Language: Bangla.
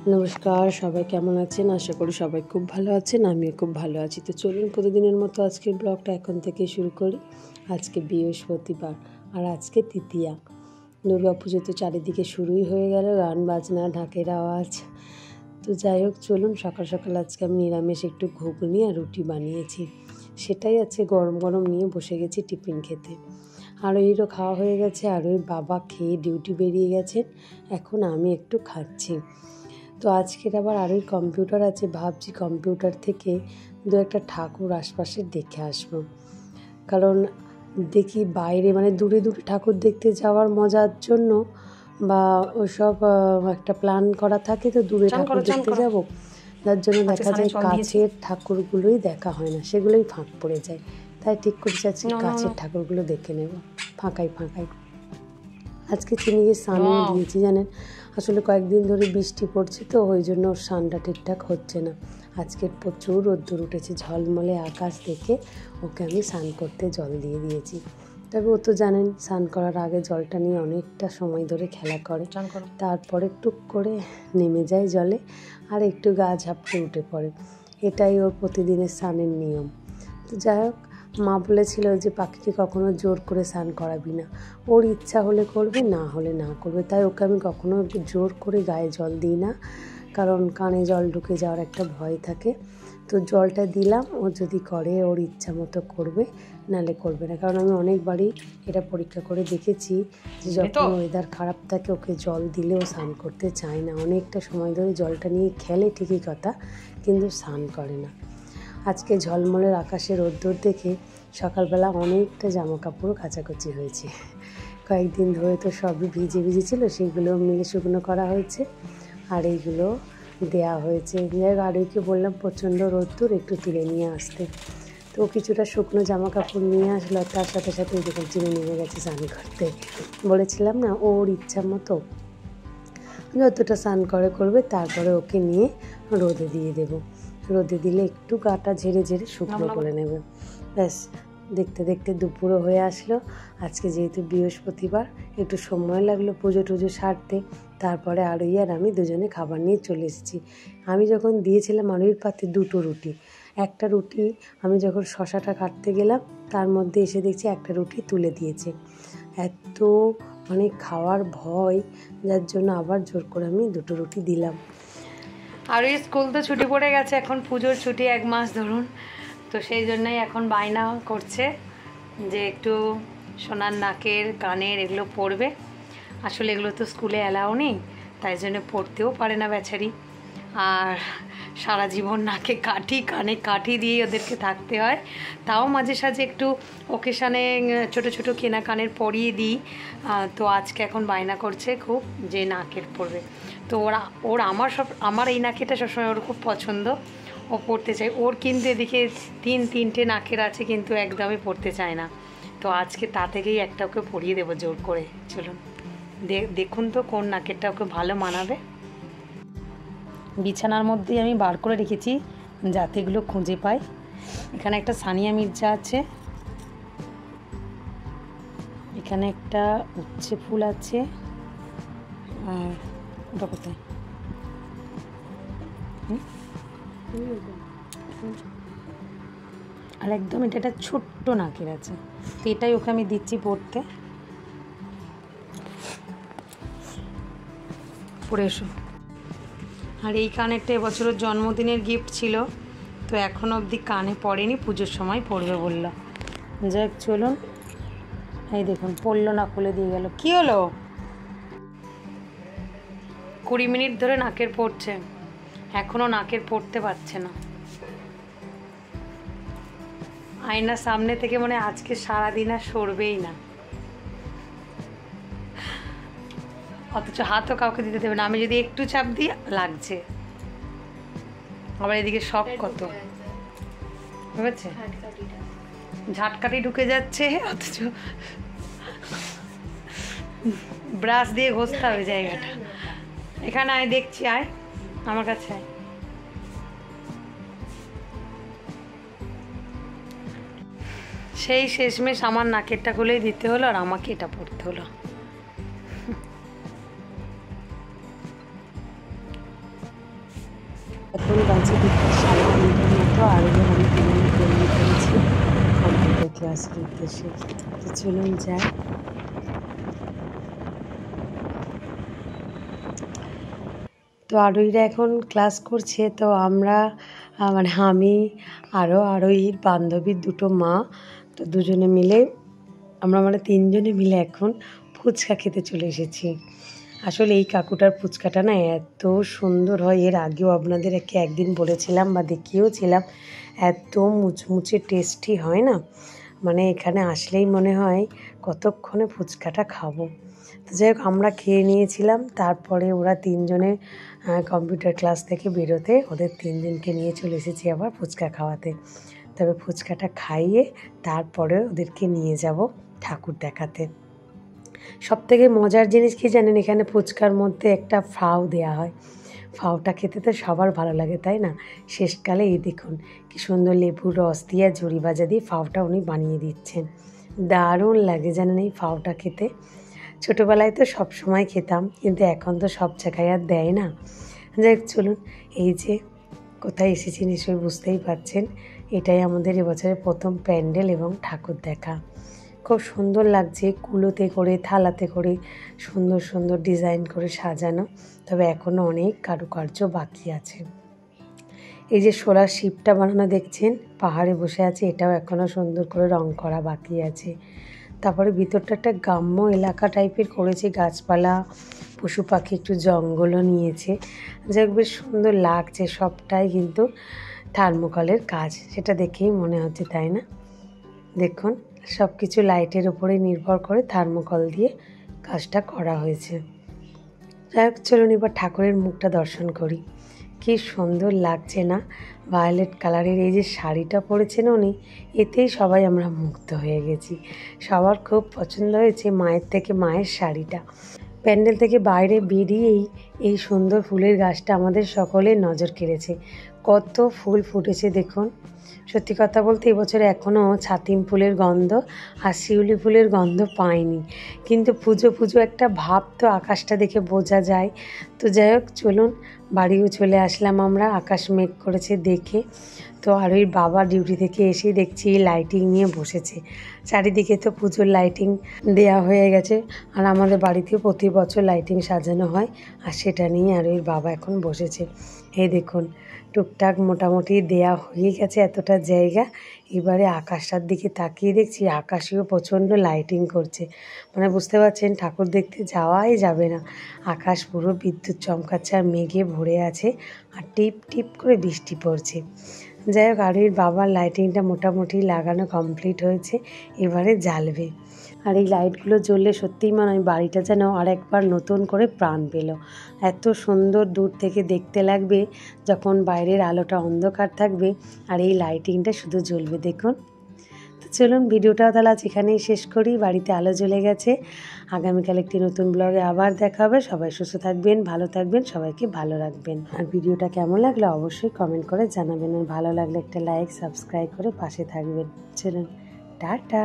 নমস্কার, সবাই কেমন আছেন? আশা করি সবাই খুব ভালো আছেন। আমিও খুব ভালো আছি। তো চলুন প্রতিদিনের মতো আজকের ব্লগটা এখন থেকে শুরু করি। আজকে বৃহস্পতিবার আর আজকে তৃতীয়া। দুর্গা পুজো তো চারিদিকে শুরুই হয়ে গেল, গান বাজনা, ঢাকের আওয়াজ। তো যাই হোক, চলুন সকাল সকাল আজকে আমি নিরামিষ একটু ঘুগনি আর রুটি বানিয়েছি। সেটাই আছে গরম গরম নিয়ে বসে গেছি টিফিন খেতে। আরোহীরও খাওয়া হয়ে গেছে, আরোহীর বাবা খেয়ে ডিউটি বেরিয়ে গেছেন, এখন আমি একটু খাচ্ছি। তো আজকের আবার আরোহীর কম্পিউটার আছে, ভাবছি কম্পিউটার থেকে দু একটা ঠাকুর আশপাশে দেখে আসবো। কারণ দেখি বাইরে মানে দূরে দূরে ঠাকুর দেখতে যাওয়ার মজার জন্য বা ওইসব একটা প্ল্যান করা থাকে, তো দূরে ঠাকুর দেখতে যাব, যার জন্য দেখা যায় কাছের ঠাকুরগুলোই দেখা হয় না, সেগুলোই ফাঁক পড়ে যায়। তাই ঠিক করছি আজকে কাছের ঠাকুরগুলো দেখে নেব ফাঁকাই। আজকে চিনিকে স্নানও দিয়েছি জানেন। আসলে কয়েকদিন ধরে বৃষ্টি পড়ছে, তো ওই জন্য স্নানটা ঠিকঠাক হচ্ছে না। আজকে প্রচুর রোদ্দুর উঠেছে, ঝলমলে আকাশ দেখে ওকে আমি স্নান করতে জল দিয়ে দিয়েছি। তবে ও তো জানেন স্নান করার আগে জলটা নিয়ে অনেকটা সময় ধরে খেলা করে, তারপরে টুক করে নেমে যায় জলে আর একটু গা ঝাপটে উঠে পড়ে। এটাই ওর প্রতিদিনের স্নানের নিয়ম। তো যাই হোক, মা বলেছিল যে পাখিকে কখনো জোর করে স্নান করাবি না, ওর ইচ্ছা হলে করবে, না হলে না করবে। তাই ওকে আমি কখনো জোর করে গায়ে জল দিই না, কারণ কানে জল ঢুকে যাওয়ার একটা ভয় থাকে। তো জলটা দিলাম, ও যদি করে ওর ইচ্ছা মতো করবে, নালে করবে না। কারণ আমি অনেকবারই এটা পরীক্ষা করে দেখেছি যে যখন ওয়েদার খারাপ থাকে ওকে জল দিলেও স্নান করতে চায় না, অনেকটা সময় ধরে জলটা নিয়ে খেলে ঠিকই কথা, কিন্তু স্নান করে না। আজকে ঝলমলের আকাশে রোদ্দুর দেখে সকালবেলা অনেকটা জামা কাপড় কাচাকুচি হয়েছে। কয়েকদিন ধরে তো সবই ভিজে ছিল, সেইগুলো মিলে শুকনো করা হয়েছে আর এইগুলো দেয়া হয়েছে। আরোহীকে বললাম প্রচণ্ড রোদ্দুর, একটু তুলে নিয়ে আসতে। তো কিছুটা শুকনো জামা কাপড় নিয়ে আসলো, আর তার সাথে সাথে দেখুন চিনি নেমে গেছে স্নান করতে। বলেছিলাম না ওর ইচ্ছা মতো যতটা স্নান করবে, তারপরে ওকে নিয়ে রোদে দিয়ে দেবো। রোদে দিলে একটু গাটা ঝেড়ে শুকনো করে নেবে, ব্যাস। দেখতে দেখতে দুপুরও হয়ে আসলো। আজকে যেহেতু বৃহস্পতিবার একটু সময় লাগলো পুজো টুজো সারতে। তারপরে আরোহী আর আমি দুজনে খাবার নিয়ে চলে এসেছি। আমি যখন দিয়েছিলাম আরোহীর পাতে দুটো রুটি, একটা রুটি আমি যখন শশাটা কাটতে গেলাম তার মধ্যে এসে দেখছি একটা রুটি তুলে দিয়েছে। এত মানে খাওয়ার ভয়, যার জন্য আবার জোর করে আমি দুটো রুটি দিলাম। আর এই স্কুল তো ছুটি পড়ে গেছে, এখন পুজোর ছুটি 1 মাস ধরুন, তো সেই জন্যই এখন বায়না করছে যে একটু সোনার নাকের কানের এগুলো পরবে। আসলে এগুলো তো স্কুলে অ্যালাউ নেই, তাই জন্য পড়তেও পারে না বেচারি। আর সারা জীবন নাকে কাঠি কানে কাঠি দিয়ে ওদেরকে থাকতে হয়। তাও মাঝে সাঝে একটু ওকেশানে ছোট ছোট কেনা কানের পরিয়ে দিই। তো আজকে এখন বায়না করছে খুব যে নাকের পরবে। তো আমার এই নাকেটা সবসময় ওর খুব পছন্দ, ও পড়তে চায়। ওর কিন্তু এদিকে 3-3টে নাকের আছে, কিন্তু একদমই পড়তে চায় না। তো আজকে তা থেকেই একটা ওকে পরিয়ে দেবো জোর করে। চলুন দেখুন তো কোন নাকেরটা ওকে ভালো মানাবে। বিছানার মধ্যেই আমি বার করে রেখেছি যাতে এগুলো খুঁজে পাই। এখানে একটা সানিয়া মির্জা আছে, এখানে একটা উচ্ছে ফুল আছে, আর ওটা কোথায়, আর একদম এটা একটা ছোট্ট নাকের আছে। তো এটাই ওকে আমি দিচ্ছি পড়তে। পড়ে এসো। আর এই কানেরটা এবছরের জন্মদিনের গিফট ছিল, তো এখনও অবধি কানে পড়েনি, পুজোর সময় পড়বে বলল। যাই হোক চলুন, এই দেখুন পড়লো না, খুলে দিয়ে গেল। কি হলো? 20 মিনিট ধরে নাকের পড়ছে, এখনও নাকের পড়তে পারছে না। আয়নার সামনে থেকে মানে আজকে সারাদিন আর সরবেই না, অথচ হাতও কাউকে দিতে দেবে না। আমি যদি একটু চাপ দিই লাগছে, আবার এদিকে শখ কত, বুঝেছে, ঝাটকাটি ঢুকে যাচ্ছে, অথচ ব্রাশ দিয়ে ঘষতে হবে জায়গাটা। এখানে আয়, দেখছি, আয় আমার কাছে আয়। সেই শেষমেশ আমার নাকেরটা খুলেই দিতে হলো, আর আমাকে এটা পড়তে হলো। এখন বাজে 2:30 মতো, আর আমি দুজনে তৈরি করেছি কম্পিউটার ক্লাসের উদ্দেশ্যে। তো চলুন যাই। তো আরোহীরা এখন ক্লাস করছে, তো আমরা মানে আমি আরোহীর বান্ধবীর দুটো মা, তো দুজনে মিলে আমরা মানে তিনজনে মিলে এখন ফুচকা খেতে চলে এসেছি। আসলে এই কাকুটার ফুচকাটা না এত সুন্দর হয়, এর আগেও আপনাদের একদিন বলেছিলাম বা দেখিয়েওছিলাম, এত মুচমুচে টেস্টি হয় না, মানে এখানে আসলেই মনে হয় কতক্ষণে ফুচকাটা খাবো। তো যাই হোক আমরা খেয়ে নিয়েছিলাম, তারপরে ওরা তিনজনে কম্পিউটার ক্লাস থেকে বেরোতে ওদের তিনজনকে নিয়ে চলে এসেছি আবার ফুচকা খাওয়াতে। তবে ফুচকাটা খাইয়ে তারপরে ওদেরকে নিয়ে যাব ঠাকুর দেখাতে। সবথেকে মজার জিনিস কি জানেন, এখানে ফুচকার মধ্যে একটা ফাও দেয়া হয়। ফাওটা খেতে তো সবার ভালো লাগে, তাই না? শেষকালে এই দেখুন কি সুন্দর লেবুর রস দিয়ে ঝুড়ি ভাজা দিয়ে ফাওটা উনি বানিয়ে দিচ্ছেন। দারুণ লাগে জানেন এই ফাওটা খেতে। ছোটোবেলায় তো সব সময় খেতাম, কিন্তু এখন তো সব জায়গায় আর দেয় না। যাই হোক চলুন, এই যে কোথায় এসেছি নিশ্চয়ই বুঝতেই পারছেন, এটাই আমাদের এবছরের প্রথম প্যান্ডেল এবং ঠাকুর দেখা। খুব সুন্দর লাগছে, কুলোতে করে থালাতে করে সুন্দর সুন্দর ডিজাইন করে সাজানো, তবে এখনও অনেক কারুকার্য বাকি আছে। এই যে সোলার শিপটা বানানো দেখছেন, পাহাড়ে বসে আছে, এটাও এখনও সুন্দর করে রং করা বাকি আছে। তারপরে ভিতরটা একটা গ্রাম্য এলাকা টাইপের করেছে, গাছপালা পশু পাখি একটু জঙ্গলও নিয়েছে, যাই হোক বেশ সুন্দর লাগছে। সবটাই কিন্তু থার্মোকলের কাজ, সেটা দেখেই মনে হচ্ছে, তাই না? দেখুন সব কিছু লাইটের উপরে নির্ভর করে থার্মোকল দিয়ে কাজটা করা হয়েছে। যাই হোক চলুন এবার ঠাকুরের মুখটা দর্শন করি। কি সুন্দর লাগছে না, ভায়োলেট কালারের এই যে শাড়িটা পরেছেন উনি, এতেই সবাই আমরা মুগ্ধ হয়ে গেছি। সবার খুব পছন্দ হয়েছে মায়ের থেকে মায়ের শাড়িটা। প্যান্ডেল থেকে বাইরে বেরিয়েই এই সুন্দর ফুলের গাছটা আমাদের সকলের নজর কেড়েছে। কত ফুল ফুটেছে দেখুন। সত্যি কথা বলতে এবছরে এখনও ছাতিম ফুলের গন্ধ আর শিউলি ফুলের গন্ধ পাইনি, কিন্তু পুজো পুজো একটা ভাব তো আকাশটা দেখে বোঝা যায়। তো যাই হোক চলুন, বাড়িও চলে আসলাম আমরা, আকাশ মেঘ করেছে দেখে। তো আর ওই বাবা ডিউটি থেকে এসেই দেখছি লাইটিং নিয়ে বসেছে, চারিদিকে তো পুজোর লাইটিং দেয়া হয়ে গেছে, আর আমাদের বাড়িতেও প্রতি বছর লাইটিং সাজানো হয়, আর সেটা নিয়ে আর ওই বাবা এখন বসেছে। এই দেখুন টুকটাক মোটামুটি দেয়া হয়ে গেছে এতটা জায়গা। এবারে আকাশটার দিকে তাকিয়ে দেখছি আকাশেও প্রচণ্ড লাইটিং করছে, মানে বুঝতে পারছেন ঠাকুর দেখতে যাওয়াই যাবে না। আকাশ পুরো বিদ্যুৎ চমকাচ্ছে আর মেঘে ভরে আছে, আর টিপ টিপ করে বৃষ্টি পড়ছে। যাই হোক আরোহীর বাবার লাইটিংটা মোটামুটি লাগানো কমপ্লিট হয়েছে, এবারে জ্বালবে। আর এই লাইটগুলো জ্বললে সত্যিই মনে হয় বাড়িটা যেন আরেকবার নতুন করে প্রাণ পেল। এত সুন্দর দূর থেকে দেখতে লাগবে যখন বাইরের আলোটা অন্ধকার থাকবে আর এই লাইটিংটা শুধু জ্বলবে দেখুন। তো চলুন ভিডিওটাও তাহলে আজ এখানেই শেষ করি, বাড়িতে আলো জ্বলে গেছে। আগামীকাল একটি নতুন ব্লগে আবার দেখা হবে। সবাই সুস্থ থাকবেন, ভালো থাকবেন, সবাইকে ভালো রাখবেন। আর ভিডিওটা কেমন লাগলো অবশ্যই কমেন্ট করে জানাবেন, আর ভালো লাগলে একটা লাইক সাবস্ক্রাইব করে পাশে থাকবেন। চলুন টাটা।